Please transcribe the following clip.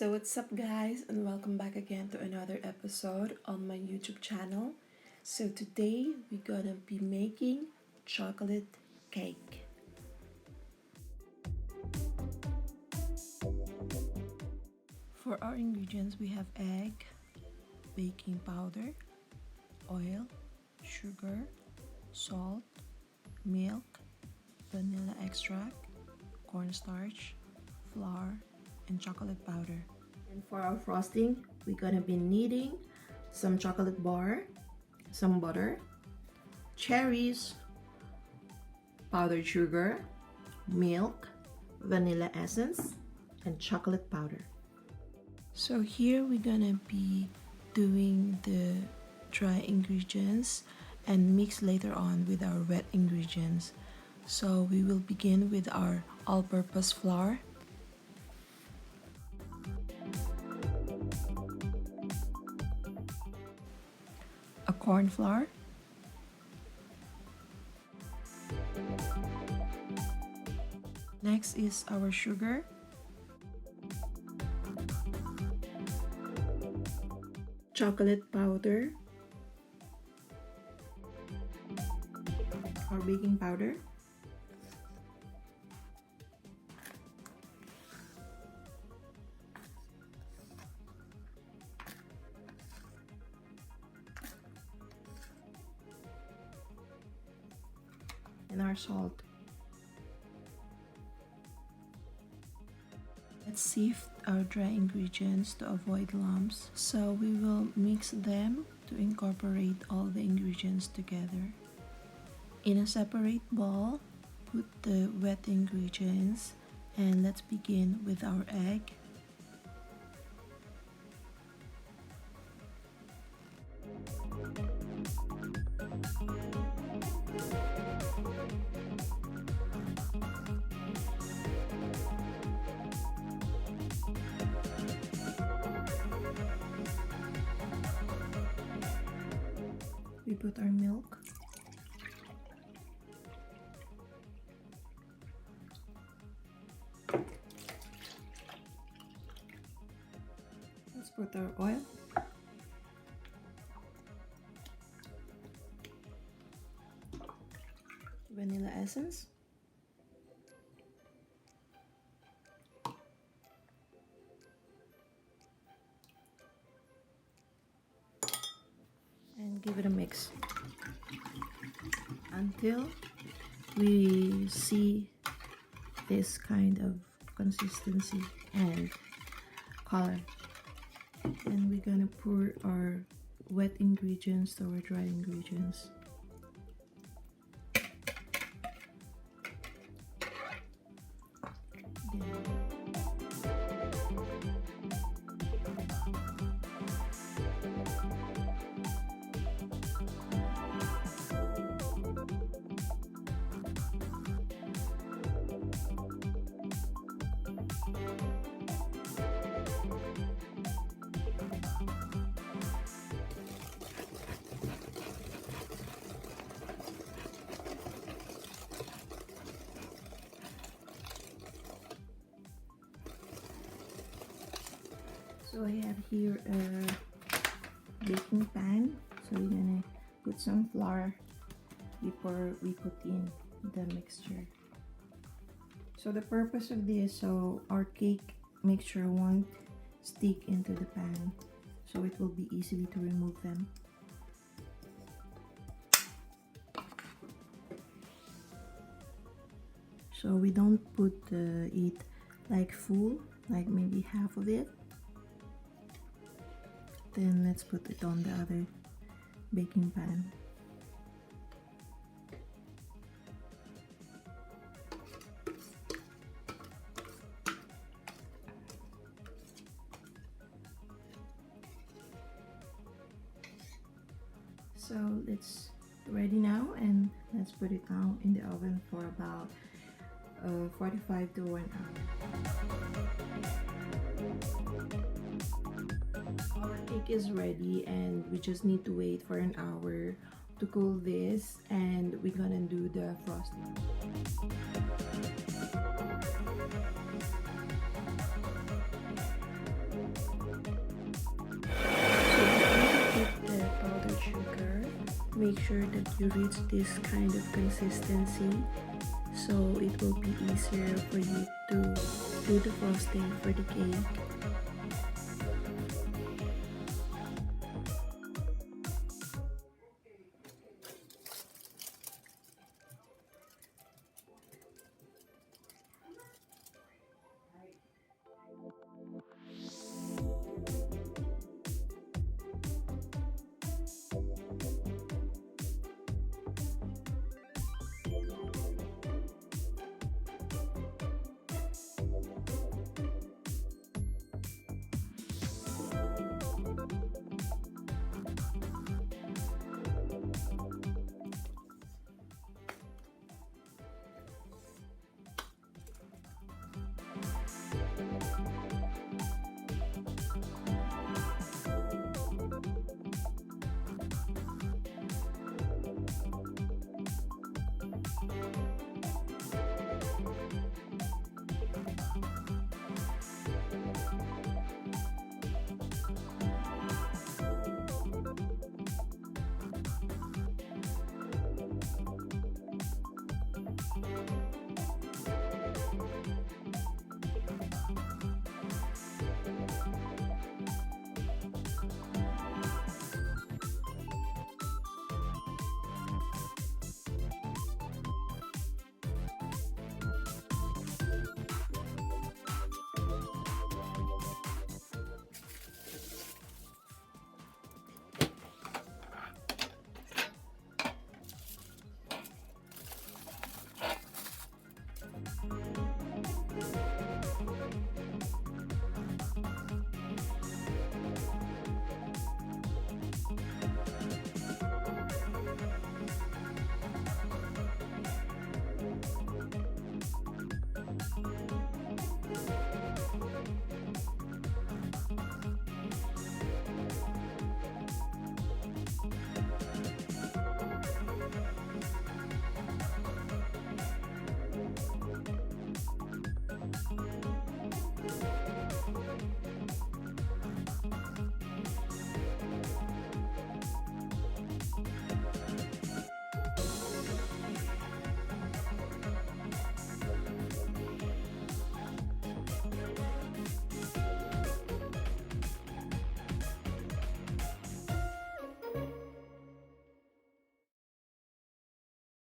So what's up guys, and welcome back again to another episode on my YouTube channel. So today we're gonna be making chocolate cake. For our ingredients we have egg, baking powder, oil, sugar, salt, milk, vanilla extract, cornstarch, flour, and chocolate powder. And for our frosting, we're gonna be needing some chocolate bar, some butter, cherries, powdered sugar, milk, vanilla essence, and chocolate powder. So here we're gonna be doing the dry ingredients and mix later on with our wet ingredients. So we will begin with our all-purpose flour, a corn flour, next is our sugar, chocolate powder, our baking powder, and our salt. Let's sift our dry ingredients to avoid lumps. So we will mix them to incorporate all the ingredients together. In a separate bowl, put the wet ingredients and let's begin with our egg. We put our milk, let's put our oil, vanilla essence, and give it a mix until we see this kind of consistency and color. And we're gonna pour our wet ingredients to our dry ingredients. So I have here a baking pan. So we're gonna put some flour before we put in the mixture. So the purpose of this, so our cake mixture won't stick into the pan, so it will be easily to remove them. So we don't put it like full, like maybe half of it. Then let's put it on the other baking pan. So it's ready now, and let's put it now in the oven for about 45 to 1 hour. Our cake is ready and we just need to wait for an hour to cool this, and we're gonna do the frosting. sure that you reach this kind of consistency, so it will be easier for you to do the frosting for the cake.